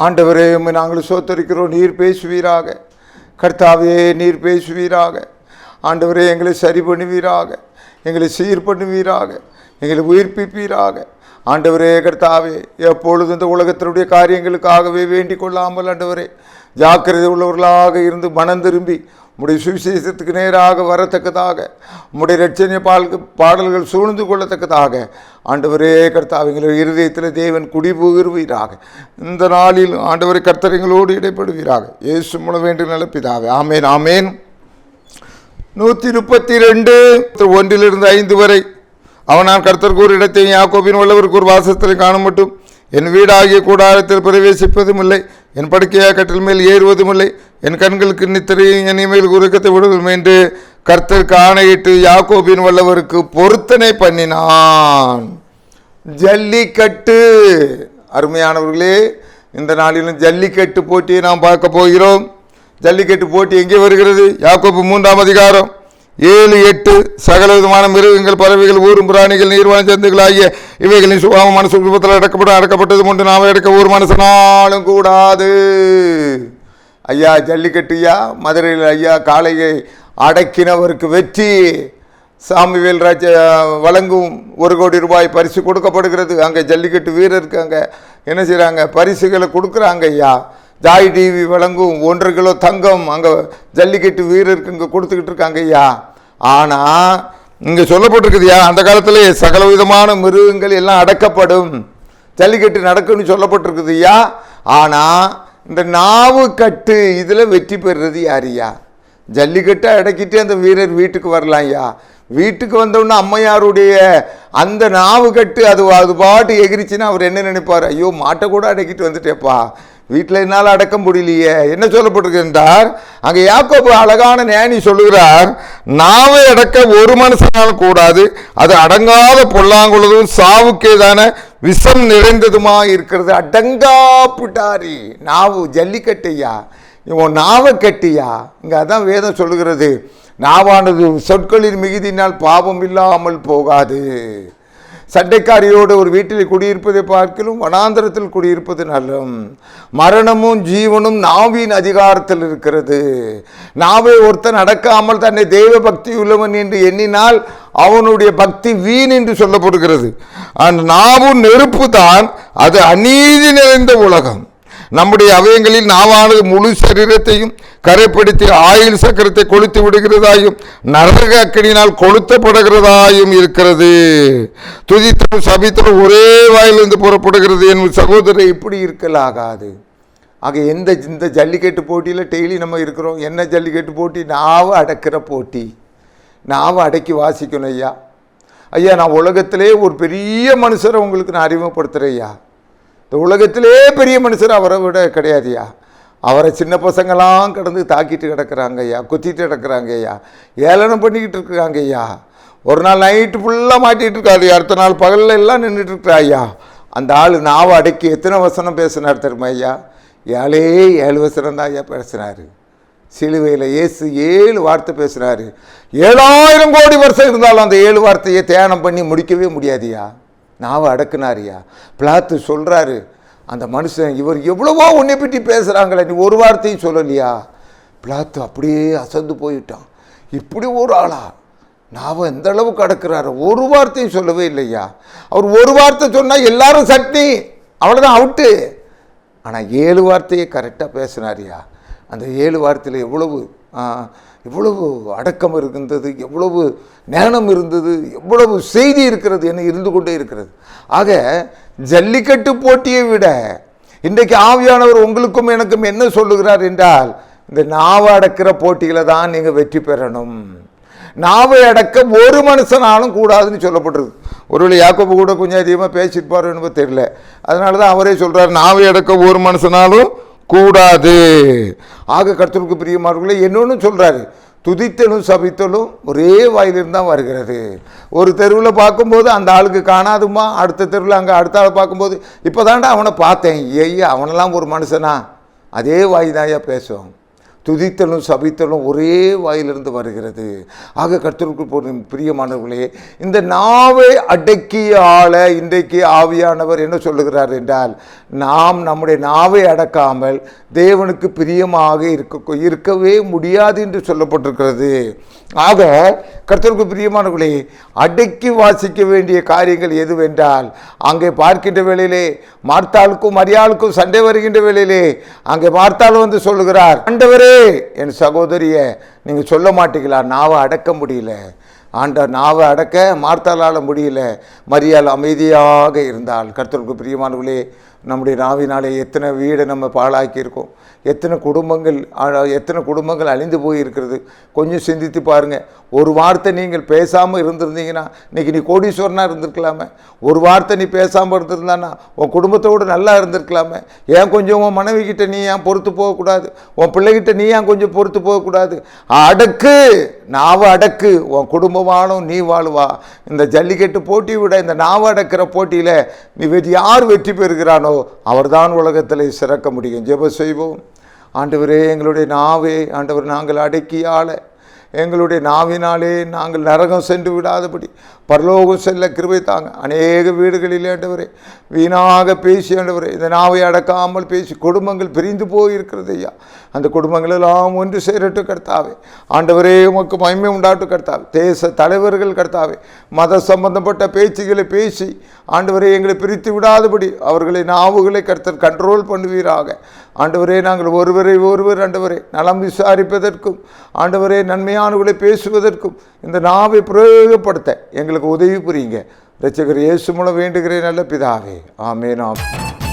ஆண்டவரே, உம்மை நாங்கள் சோத்தரிக்கிறோம். நீர் பேசுவீராக. கர்த்தாவே, நீர் பேசுவீராக. ஆண்டவரே, எங்களை சரி பண்ணுவீராக, எங்களை சீர் பண்ணுவீராக, எங்களை உயிர்ப்பிப்பீராக. ஆண்டவரே கர்த்தாவே, எப்பொழுது இந்த உலகத்தினுடைய காரியங்களுக்காகவே வேண்டிக் கொள்ளாமல் ஆண்டவரே ஜாக்கிரதை உள்ளவர்களாக இருந்து மனம் திரும்பி உம்முடைய சுவிசேஷத்துக்கு நேராக வரத்தக்கதாக, உம்முடைய இரட்சணிய பாடல்கள் சூழ்ந்து கொள்ளத்தக்கதாக ஆண்டவரே கர்த்தாவே எங்களுடைய இருதயத்தில் தேவன் குடிபுகுவீராக. இந்த நாளில் ஆண்டவரே கர்த்தர் எங்களோடு இடைப்படுவீராக. இயேசு மூலம் வேண்டிய நல்ல பிதாவே, ஆமேன் ஆமேன். 132 1-5 வரை. அவன் கர்த்தருக்கு ஒரு இடத்தையும் யாக்கோபின் வல்லவருக்கு ஒரு வாசஸ்தலை காண மட்டும் என் வீடாகிய கூடாரத்தில் பிரவேசிப்பதும் இல்லை, என் படுக்கையாக கட்டில் மேல் ஏறுவதும் இல்லை, என் கண்களுக்கு நித்திரையும் என் மேல் உருக்கத்தை விடுவதும் என்று கர்த்தருக்கு ஆணையிட்டு யாக்கோபின் வல்லவருக்கு பொருத்தனை பண்ணினான். ஜல்லிக்கட்டு. அருமையானவர்களே, இந்த நாளிலும் ஜல்லிக்கட்டு போட்டியை நாம் பார்க்க போகிறோம். ஜல்லிக்கட்டு போட்டி எங்கே வருகிறது? யாக்கோபு 3ஆம் அதிகாரம் 7-8. சகல விதமான மிருகங்கள், பறவைகள், ஊரும் பிராணிகள், நீர்வாழ் ஜந்துகள் ஆகிய இவைகளின் சுபாவம் மனசு ரூபத்தில் அடக்கப்பட்டது கொண்டு நாம அடக்க ஒரு மனுஷனாலும் கூடாது. ஐயா ஜல்லிக்கட்டு ஐயா, மதுரையில் ஐயா காளையை அடக்கினவருக்கு வெற்றி. சாமுவேல் ராஜ வழங்கும் 1 கோடி ரூபாய் பரிசு கொடுக்கப்படுகிறது. அங்கே ஜல்லிக்கட்டு வீரருக்கு அங்கே என்ன செய்கிறாங்க? பரிசுகளை கொடுக்குறாங்க ஐயா. ஜாய் டிவி வழங்கும் 1 கிலோ தங்கம் அங்கே ஜல்லிக்கட்டு வீரருக்கு இங்கே கொடுத்துக்கிட்டு இருக்காங்க ஐயா. ஆனால் இங்கே சொல்லப்பட்டிருக்குதுயா, அந்த காலத்தில் சகல விதமான மிருகங்கள் எல்லாம் அடக்கப்படும், ஜல்லிக்கட்டு நடக்கும்னு சொல்லப்பட்டிருக்குது ஐயா. ஆனால் இந்த நாவு கட்டு இதில் வெற்றி பெறுறது யாருயா? ஜல்லிக்கட்டை அடக்கிட்டு அந்த வீரர் வீட்டுக்கு வரலாம் ஐயா. வீட்டுக்கு வந்தோடனே அம்மையாருடைய அந்த நாவு கட்டு அது பாட்டு எகிரிச்சுன்னா அவர் என்ன நினைப்பார்? ஐயோ, மாட்டை கூட அடக்கிட்டு வந்துட்டேப்பா, வீட்டில் என்னால் அடக்க முடியலையே. என்ன சொல்லப்பட்டிருக்கு என்றார், அங்கே யாக்கோபு அழகான ஞானி சொல்லுகிறார், நாவை அடக்க ஒரு மனுஷனால் கூடாது, அது அடங்காத பொல்லாங்குள்ளதும் சாவுக்கேதான விஷம் நிறைந்ததுமா இருக்கிறது. அடங்கா புட்டாரி நாவு ஜல்லிக்கட்டையா, இவன் நாவை கட்டியா. இங்கே அதான் வேதம் சொல்லுகிறது, நாவானது சொற்களின் மிகுதினால் பாவம் இல்லாமல் போகாது. சண்டைக்காரியோடு ஒரு வீட்டில் குடியிருப்பதை பார்க்கலும் வனாந்தரத்தில் குடியிருப்பது நல்லம். மரணமும் ஜீவனும் நாவின் அதிகாரத்தில் இருக்கிறது. நாவை ஒருத்தன் அடக்காமல் தன்னை தெய்வ பக்தி உள்ளவன் என்று எண்ணினால் அவனுடைய பக்தி வீண் என்று சொல்லப்படுகிறது. அந்த நாவும் நெருப்பு தான், அது அநீதி நிறைந்த உலகம். நம்முடைய அவயங்களில் நாவானது முழு சரீரத்தையும் கரைப்படுத்தி ஆயில் சக்கரத்தை கொளுத்து விடுகிறதாயும் நரக அக்கினியினால் கொளுத்தப்படுகிறதாயும் இருக்கிறது. துதித்தலும் சபித்தலும் ஒரே வாயிலிருந்து புறப்படுகிறது. என் சகோதரரை இப்படி இருக்கலாகாது. ஆக இந்த ஜல்லிக்கட்டு போட்டியில் டெய்லி நம்ம இருக்கிறோம். என்ன ஜல்லிக்கட்டு போட்டி? நாவை அடக்கிற போட்டி. நாவை அடக்கி வாசிக்கணும் ஐயா. ஐயா, நான் உலகத்திலே ஒரு பெரிய மனுஷரை உங்களுக்கு நான் அறிமுகப்படுத்துகிறேன் ஐயா. இந்த உலகத்திலே பெரிய மனுஷர் அவரை விட கிடையாதுயா. அவரை சின்ன பசங்களாம் கடந்து தாக்கிட்டு கிடக்கிறாங்க ஐயா, குத்திட்டு கிடக்கிறாங்க ஐயா, ஏளனம் பண்ணிக்கிட்டு இருக்கிறாங்க ஐயா. ஒரு நாள் நைட்டு ஃபுல்லாக மாட்டிகிட்டு இருக்காது, அடுத்த நாள் பகலில் எல்லாம் நின்றுட்டு இருக்கிறா ஐயா. அந்த ஆள் நாவை அடக்கி எத்தனை வசனம் பேசினார் தெரியுமா ஐயா? 7 வசனம் தான் ஐயா பேசினார். சிலுவையில் இயேசு 7 வார்த்தை பேசினார். 7000 கோடி வருஷம் இருந்தாலும் அந்த 7 வார்த்தையை தியானம் பண்ணி முடிக்கவே முடியாதுயா. நாவை அடக்குனாரியா. பிளாத்து சொல்கிறாரு, அந்த மனுஷன் இவர் எவ்வளவோ உன்னை பற்றி பேசுகிறாங்களே, நீ ஒரு வார்த்தையும் சொல்லலையா? பிளாத்து அப்படியே அசந்து போயிட்டான். இப்படி ஒரு ஆளா? நாவை எந்த அளவுக்கு அடக்குறாரு, ஒரு வார்த்தையும் சொல்லவே இல்லையா. அவர் ஒரு வார்த்தை சொன்னால் எல்லாரும் சட்னி, அவ்வளோதான் அவுட்டு. ஆனால் 7 வார்த்தையை கரெக்டாக பேசினாரியா. அந்த 7 வார்த்தையில் எவ்வளவு அடக்கம் இருக்கின்றது, எவ்வளவு ஞானம் இருந்தது, எவ்வளவு செய்தி இருக்கிறது என இருந்து கொண்டே இருக்கிறது. ஆக ஜல்லிக்கட்டு போட்டியை விட இன்றைக்கு ஆவியானவர் உங்களுக்கும் எனக்கும் என்ன சொல்லுகிறார் என்றால், இந்த நாவை அடக்கிற போட்டியில தான் நீங்கள் வெற்றி பெறணும். நாவை அடக்க ஒரு மனுஷனாலும் கூடாதுன்னு சொல்லப்பட்டிருக்கு. ஒருவேளை யாக்கோபு கூட கொஞ்சம் அதிகமாக பேசியிருப்பார் என்பது தெரியல. அதனால தான் அவரே சொல்கிறார், நாவை அடக்க ஒரு மனுஷனாலும் கூடாது. ஆக கர்த்தருக்கு பிரியமானவர்களே, இன்னொன்று சொல்கிறாரு, துதித்தலும் சபித்தலும் ஒரே வாயிலிருந்து தான் வருகிறது. ஒரு தெருவில் பார்க்கும்போது அந்த ஆளுக்கு காணாதுமா, அடுத்த தெருவில் அங்கே அடுத்த ஆளை பார்க்கும்போது இப்போ தாண்டா அவனை பார்த்தேன், ஐயா அவனெல்லாம் ஒரு மனுஷனா, அதே வாய் தாயா பேசுவோம். துதித்தலும் சபித்தலும் ஒரே வாயிலிருந்து வருகிறது. ஆக கர்த்தருக்கு பிரியமானவர்களே, இந்த நாவை அடக்கிய ஆள இன்றைக்கு ஆவியானவர் என்ன சொல்லுகிறார் என்றால், நாம் நம்முடைய நாவை அடக்காமல் தேவனுக்கு பிரியமாக இருக்கவே முடியாது என்று சொல்லப்பட்டிருக்கிறது. ஆக கர்த்தருக்கு பிரியமானவர்களே, அடக்கி வாசிக்க வேண்டிய காரியங்கள் எதுவென்றால், அங்கே பார்க்கின்ற வேளையிலே மார்த்தாளுக்கும் மரியாளுக்கும் சண்டை வருகின்ற வேளையிலே அங்கே மார்த்தாள் வந்து சொல்லுகிறார், ஆண்டவரே என் சகோதரியை நீங்கள் சொல்ல மாட்டீங்களா, நாவை அடக்க முடியல. நாவை அடக்க மார்த்தாளால் முடியல, மரியாள் அமைதியாக இருந்தால். கர்த்தருக்கு பிரியமானவர்களே, நம்முடைய நாவினாலே எத்தனை வீடை நம்ம பாழாக்கியிருக்கோம், எத்தனை குடும்பங்கள் அழிந்து போயிருக்கிறது. கொஞ்சம் சிந்தித்து பாருங்கள். ஒரு வார்த்தை நீங்கள் பேசாமல் இருந்திருந்தீங்கன்னா இன்றைக்கி நீ கோடீஸ்வரனாக இருந்திருக்கலாமே. ஒரு வார்த்தை நீ பேசாமல் இருந்திருந்தானா உன் குடும்பத்தோடு நல்லா இருந்திருக்கலாமே. ஏன் கொஞ்சம் உன் மனைவிக்கிட்ட நீ ஏன் பொறுத்து போகக்கூடாது, உன் பிள்ளைகிட்ட நீ ஏன் கொஞ்சம் பொறுத்து போகக்கூடாது. அடக்கு, நாவை அடக்கு, உன் குடும்பமானும் நீ வாழ்வா. இந்த ஜல்லிக்கட்டு போட்டி விட இந்த நாவை அடக்கிற போட்டியில் யார் வெற்றி பெறுகிறானோ அவர்தான் உலகத்தில் சிறக்க முடியும். ஜெபம் செய்வோம். ஆண்டவரே, எங்களுடைய நாவே ஆண்டவர் நாங்கள் அடக்கியால எங்களுடைய நாவினாலே நாங்கள் நரகம் சென்று விடாதபடி பரலோகம் செல்ல கிருபை தாங்க. அநேக வீடுகளில் ஆண்டவரே வீணாக பேசி ஆண்டவரே இந்த நாவை அடக்காமல் பேசி குடும்பங்கள் பிரிந்து போயிருக்கிறது ஐயா. அந்த குடும்பங்களெல்லாம் ஒன்று சேரட்டு கர்த்தாவே. ஆண்டவரே உமக்கு மகிமை உண்டாட்டு கர்த்தாவே. தேச தலைவர்கள் கர்த்தாவே மத சம்பந்தப்பட்ட பேச்சுகளை பேசி ஆண்டவரே எங்களை பிரித்து விடாதபடி அவர்களை நாவுகளை கர்த்தர் கண்ட்ரோல் பண்ணுவீராக. ஆண்டவரே, நாங்கள் ஒருவர் ஆண்டவரே நலம் விசாரிப்பதற்கும் ஆண்டவரே நன்மையானவர்களை பேசுவதற்கும் இந்த நாவை பிரயோகப்படுத்த எங்களுக்கு உதவி புரியுங்க. இரட்சகர் இயேசு மூலம் வேண்டுகிறேன் நல்ல பிதாவே. ஆமென்.